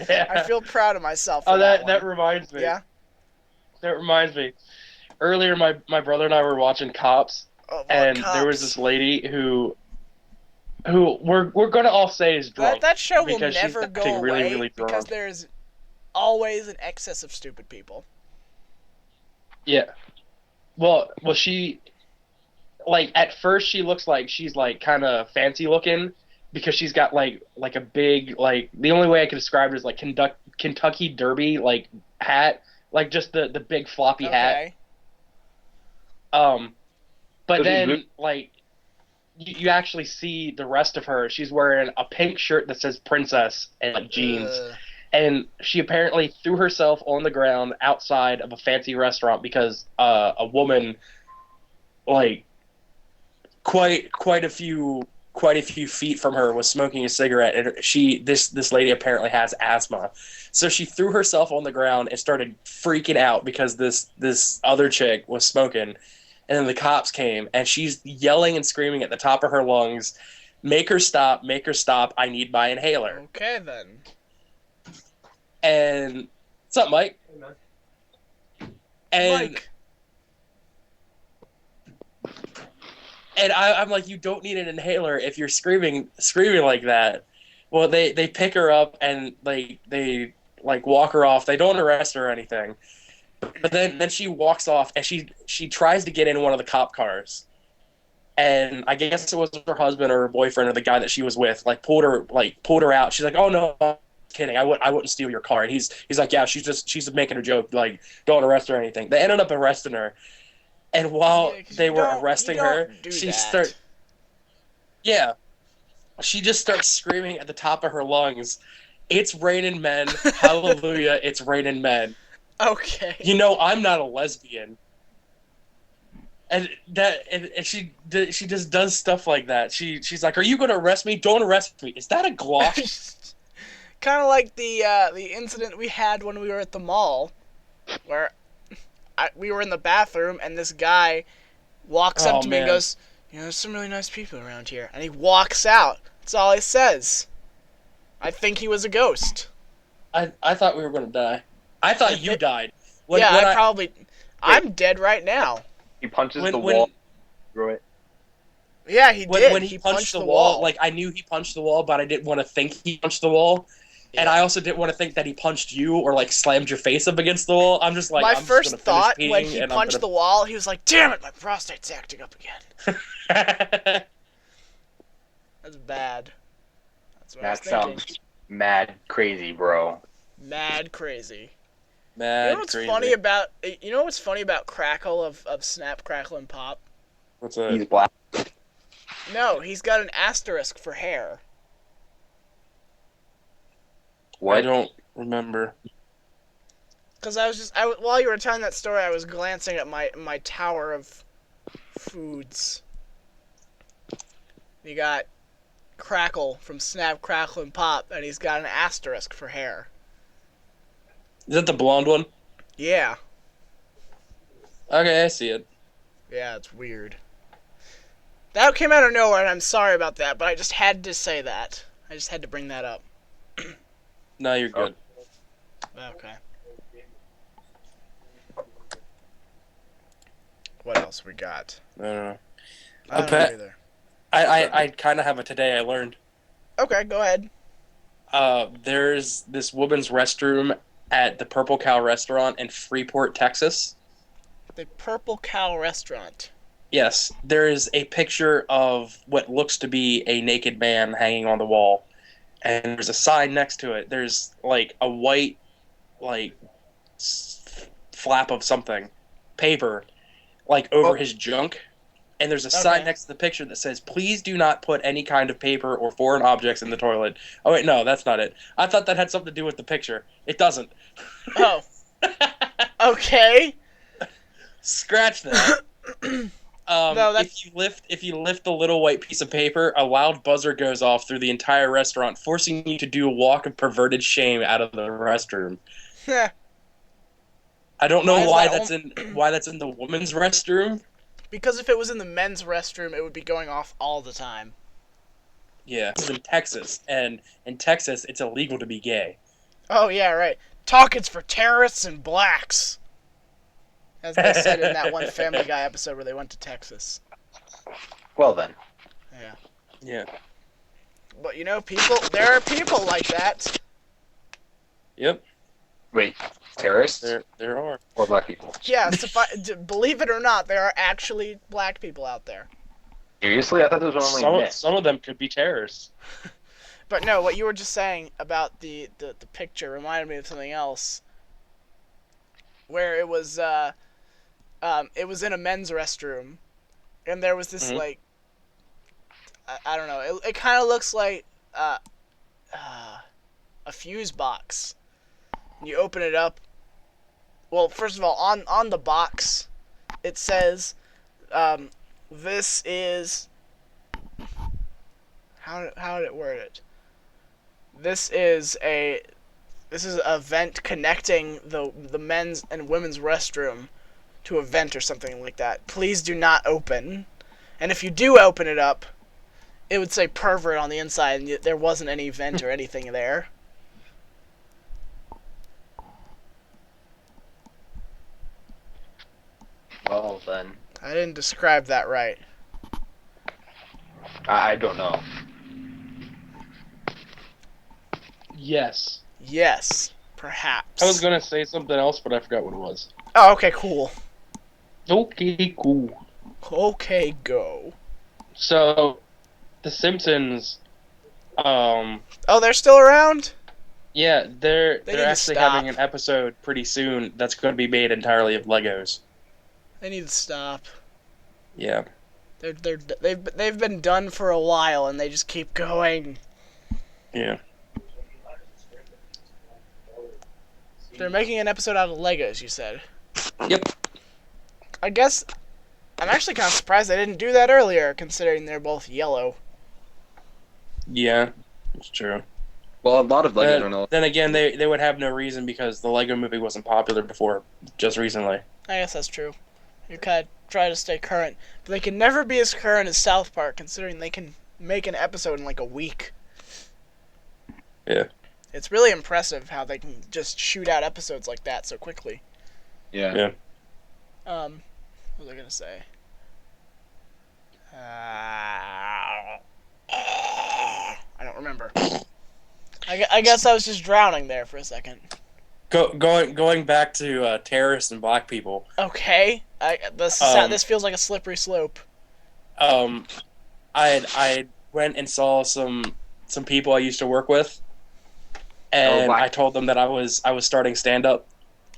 Yeah. I feel proud of myself. Oh, For that reminds me. Yeah. That reminds me. Earlier, my brother and I were watching Cops, and there was this lady who we're gonna all say is drunk. That show will because never she's go acting away really, really drunk. because there's always an excess of stupid people. Yeah. Well, she, like, at first she looks like she's, like, kind of fancy looking because she's got, like a big, like, the only way I can describe it is, like, Kentucky Derby, like, hat. Like, just the big floppy hat. But then, like, you actually see the rest of her. She's wearing a pink shirt that says princess and, like, jeans. And she apparently threw herself on the ground outside of a fancy restaurant because a woman, like, quite a few feet from her was smoking a cigarette, and this lady apparently has asthma. So she threw herself on the ground and started freaking out because this other chick was smoking. And then the cops came, and she's yelling and screaming at the top of her lungs, make her stop, I need my inhaler. Okay, then. And what's up, Mike? Hey, man. And Mike. And I'm like, you don't need an inhaler if you're screaming like that. Well, they pick her up and they like walk her off. They don't arrest her or anything. But then she walks off and she tries to get in one of the cop cars. And I guess it was her husband or her boyfriend or the guy that she was with, pulled her out. She's like, "Oh no, I'm kidding. I wouldn't steal your car." And he's like, "Yeah, she's making a joke. Like, don't arrest her or anything." They ended up arresting her. And while Yeah, 'cause they you were don't- arresting you don't her, do she that. she just starts screaming at the top of her lungs, "It's raining men. Hallelujah, it's raining men." Okay. You know, I'm not a lesbian. And she just does stuff like that. She's like, "Are you going to arrest me? Don't arrest me." Is that a Glock? Kind of like the incident we had when we were at the mall, where we were in the bathroom and this guy walks up to me and goes, "You know, there's some really nice people around here," and he walks out. That's all he says. I think he was a ghost. I thought we were going to die. I thought you died. I'm dead right now. He punches the wall through it. Yeah, he did. When he punched the wall, like, I knew he punched the wall, but I didn't want to think he punched the wall. Yeah. And I also didn't want to think that he punched you or, like, slammed your face up against the wall. I'm just like, my I'm first just thought peeing, when he punched the wall, he was like, "Damn it, my prostate's acting up again." That's bad. That's what I was thinking. Sounds mad crazy, bro. Mad crazy. Mad You know what's crazy. funny about Crackle of Snap, Crackle, and Pop? What's that? He's black. No, he's got an asterisk for hair. What? I don't remember. Because while you were telling that story, I was glancing at my tower of foods. You got Crackle from Snap, Crackle, and Pop, and he's got an asterisk for hair. Is that the blonde one? Yeah. Okay, I see it. Yeah, it's weird. That came out of nowhere, and I'm sorry about that, but I just had to say that. I just had to bring that up. No, you're good. Okay. What else we got? I don't know. I don't know either. I kind of have a today I learned. Okay, go ahead. There's this woman's restroom at the Purple Cowl restaurant in Freeport, Texas. The Purple Cowl restaurant. Yes, there is a picture of what looks to be a naked man hanging on the wall, and there's a sign next to it. There's like a white, flap of something, paper, over his junk, and there's a sign next to the picture that says, "Please do not put any kind of paper or foreign objects in the toilet." Oh wait, no, that's not it. I thought that had something to do with the picture. It doesn't. Oh. Okay. Scratch that. No, if you lift the little white piece of paper, a loud buzzer goes off through the entire restaurant, forcing you to do a walk of perverted shame out of the restroom. I don't know why that's in the women's restroom. Because if it was in the men's restroom, it would be going off all the time. Yeah, it's in Texas, and in Texas, it's illegal to be gay. Oh yeah, right. Talking's for terrorists and blacks. As they said in that one Family Guy episode where they went to Texas. Well then. Yeah. Yeah. But there are people like that. Yep. Wait, terrorists? There are. Or black people? Yeah, believe it or not, there are actually black people out there. Seriously? I thought there was only men. Some of them could be terrorists. But no, what you were just saying about the picture reminded me of something else. Where it was in a men's restroom, and there was this I don't know. It kind of looks like a fuse box. You open it up. Well, first of all, on the box, it says, "This is." How did it word it? This is a vent connecting the men's and women's restroom to a vent or something like that. Please do not open. And if you do open it up, it would say pervert on the inside, and there wasn't any vent or anything there. Well then. I didn't describe that right. I don't know. Yes. Yes, perhaps. I was gonna say something else, but I forgot what it was. Oh, okay, cool. Okay, cool. Okay, go. So, The Simpsons, Oh, they're still around? yeah, They they're need to actually stop. having an episode pretty soon that's going to be made entirely of Legos. They need to stop. Yeah. They've been done for a while, and they just keep going. Yeah. They're making an episode out of Legos, you said. Yep. I guess I'm actually kind of surprised they didn't do that earlier, considering they're both yellow. Yeah, it's true. Well, a lot of Legos are no. Then again, they would have no reason because the Lego movie wasn't popular before just recently. I guess that's true. You kind of try to stay current, but they can never be as current as South Park, considering they can make an episode in like a week. Yeah. It's really impressive how they can just shoot out episodes like that so quickly. Yeah. What was I gonna say? I don't remember. I guess I was just drowning there for a second. Going back to terrorists and black people. Okay, this feels like a slippery slope. I went and saw some people I used to work with, and I told them that I was starting stand up.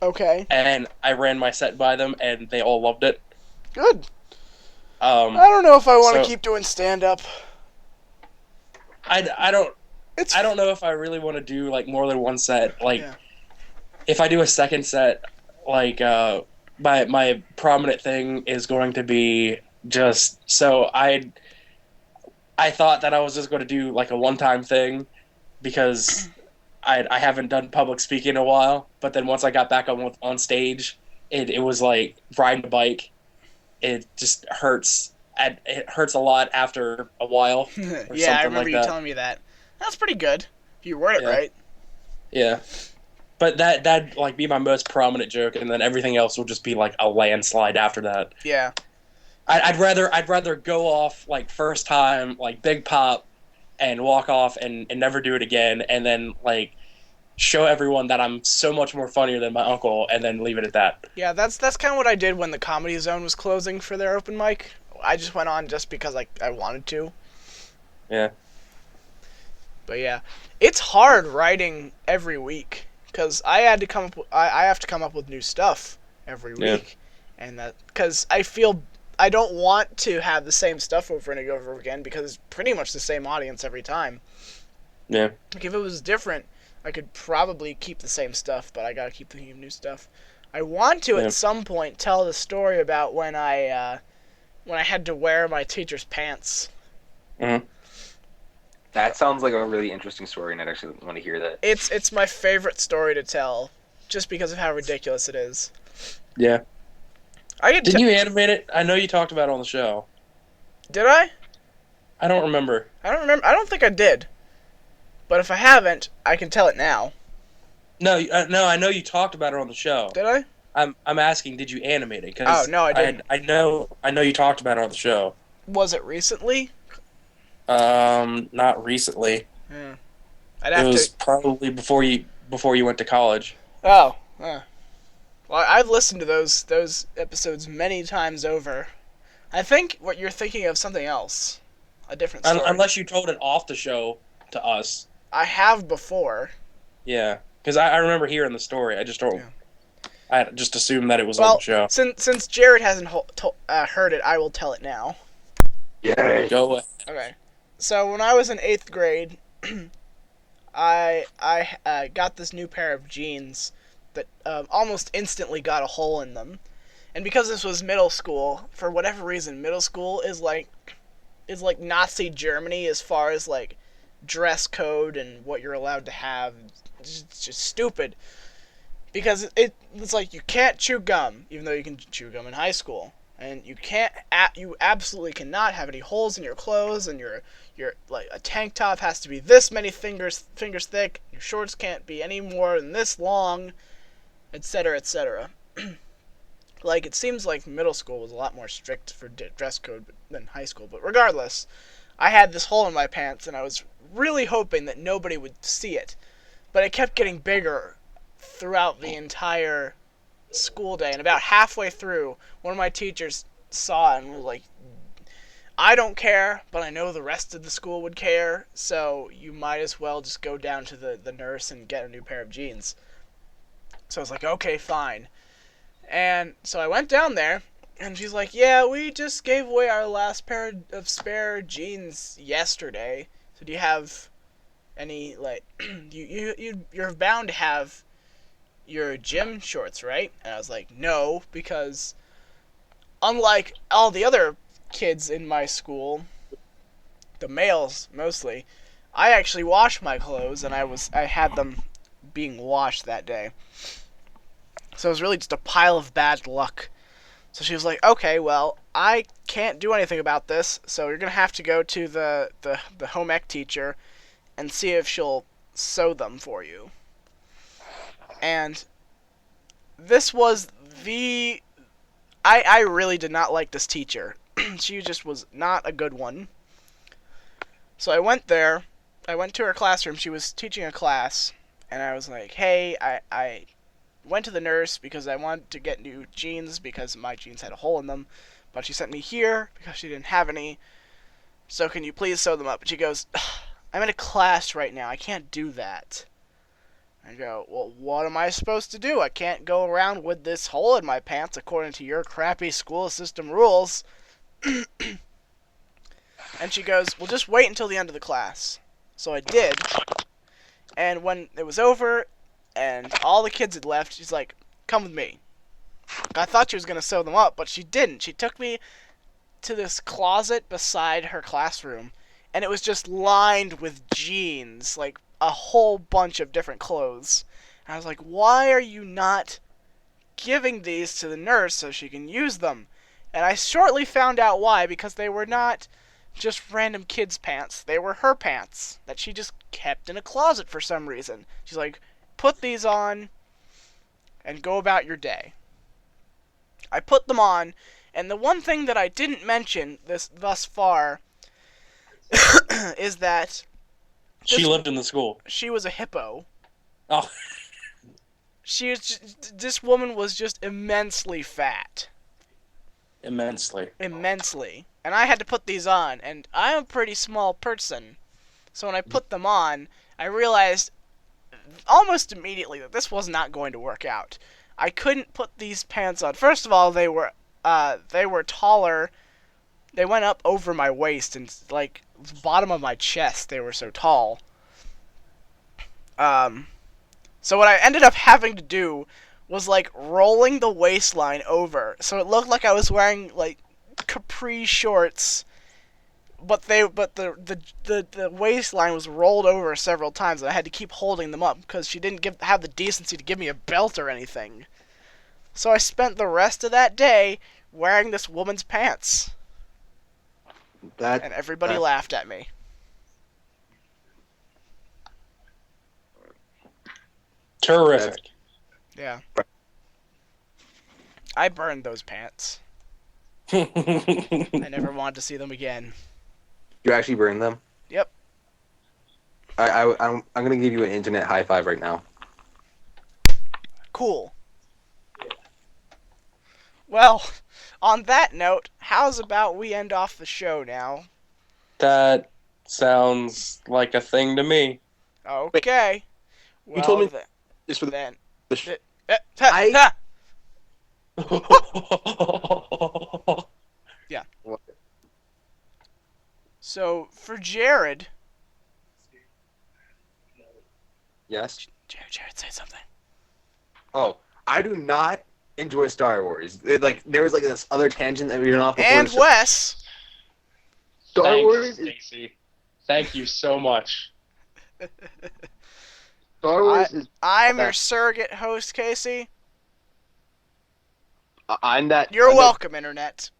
Okay. And I ran my set by them, and they all loved it. Good. I don't know if I want to keep doing stand up. I don't know if I really want to do like more than one set. Like, if I do a second set, like my prominent thing is going to be just so I thought that I was just going to do like a one-time thing because I haven't done public speaking in a while. But then once I got back on stage, it was like riding a bike. It just hurts. It hurts a lot after a while. Yeah, I remember you telling me that. That's pretty good if you word it right. Yeah, but that'd like be my most prominent joke, and then everything else will just be like a landslide after that. Yeah, I'd rather go off like first time like big pop, and walk off and never do it again, and then like show everyone that I'm so much more funnier than my uncle, and then leave it at that. Yeah, that's kind of what I did when the Comedy Zone was closing for their open mic. I just went on just because I wanted to. Yeah. But yeah, it's hard writing every week because I have to come up with new stuff every week, and that because I don't want to have the same stuff over and over again because it's pretty much the same audience every time. Yeah. Like if it was different, I could probably keep the same stuff, but I gotta keep thinking of new stuff. I want to at some point tell the story about when I had to wear my teacher's pants. Mm-hmm. That sounds like a really interesting story, and I'd actually want to hear that. It's my favorite story to tell, just because of how ridiculous it is. Yeah. Didn't you animate it? I know you talked about it on the show. Did I? I don't remember. I don't think I did. But if I haven't, I can tell it now. No, I know you talked about it on the show. Did I? I'm asking, did you animate it? 'Cause no, I didn't. I know you talked about it on the show. Was it recently? Not recently. Yeah. It was probably before you went to college. Oh. Well, I've listened to those episodes many times over. I think what you're thinking of something else, a different story. Unless you told it off the show to us. I have before. Yeah, because I remember hearing the story. I just don't. Yeah. I just assumed that it was on the show. Since Jared hasn't heard it, I will tell it now. Yeah. Go ahead. Okay. So when I was in 8th grade, I got this new pair of jeans that almost instantly got a hole in them, and because this was middle school, for whatever reason, middle school is like Nazi Germany as far as like dress code and what you're allowed to have. It's just stupid. Because it's like you can't chew gum, even though you can chew gum in high school, and you absolutely cannot have any holes in your clothes, and your like a tank top has to be this many fingers thick. Your shorts can't be any more than this long, etc., etc. Like it seems like middle school was a lot more strict for dress code than high school, but regardless, I had this hole in my pants, and I was really hoping that nobody would see it. But it kept getting bigger throughout the entire school day, and about halfway through, one of my teachers saw it and was like, I don't care, but I know the rest of the school would care, so you might as well just go down to the nurse and get a new pair of jeans. So I was like, okay, fine. And so I went down there, and she's like, yeah, we just gave away our last pair of spare jeans yesterday. So do you have any, like, you're bound to have your gym shorts, right? And I was like, no, because unlike all the other kids in my school, the males mostly, I actually washed my clothes, and I had them being washed that day. So it was really just a pile of bad luck. So she was like, okay, well, I can't do anything about this, so you're going to have to go to the home ec teacher and see if she'll sew them for you. And this was I really did not like this teacher. She just was not a good one. So I went there. I went to her classroom. She was teaching a class. And I was like, hey, I went to the nurse because I wanted to get new jeans because my jeans had a hole in them. But she sent me here because she didn't have any. So can you please sew them up? And she goes, I'm in a class right now. I can't do that. I go, well, what am I supposed to do? I can't go around with this hole in my pants according to your crappy school system rules. And she goes, well, just wait until the end of the class. So I did. And when it was over and all the kids had left, she's like, come with me. I thought she was going to sew them up, but she didn't. She took me to this closet beside her classroom, and it was just lined with jeans, like a whole bunch of different clothes. And I was like, why are you not giving these to the nurse so she can use them? And I shortly found out why, because they were not just random kids' pants. They were her pants that she just kept in a closet for some reason. She's like, put these on and go about your day. I put them on, and the one thing that I didn't mention thus far is that she lived in the school. She was a hippo. Oh. This woman was just immensely fat. Immensely. And I had to put these on, and I'm a pretty small person. So when I put them on, I realized almost immediately that this was not going to work out. I couldn't put these pants on. First of all, they were taller. They went up over my waist and like the bottom of my chest. They were so tall. So what I ended up having to do was like rolling the waistline over, so it looked like I was wearing like capri shorts, but the waistline was rolled over several times, and I had to keep holding them up because she didn't have the decency to give me a belt or anything. So I spent the rest of that day wearing this woman's pants, and everybody laughed at me. Terrific. Yeah. I burned those pants. I never wanted to see them again. You actually burned them? Yep. I'm gonna give you an internet high five right now. Cool. Well, on that note, how's about we end off the show now? That sounds like a thing to me. Okay. Wait, you told me this for then. Yeah. What? So for Jared. Yes. Jared, say something. Oh, I do not enjoy Star Wars. There was like this other tangent that we went off before. And Wes. Star Wars. Stacy. Thank you so much. Star Wars is. I'm your surrogate host, Casey. I'm that. You're welcome, Internet.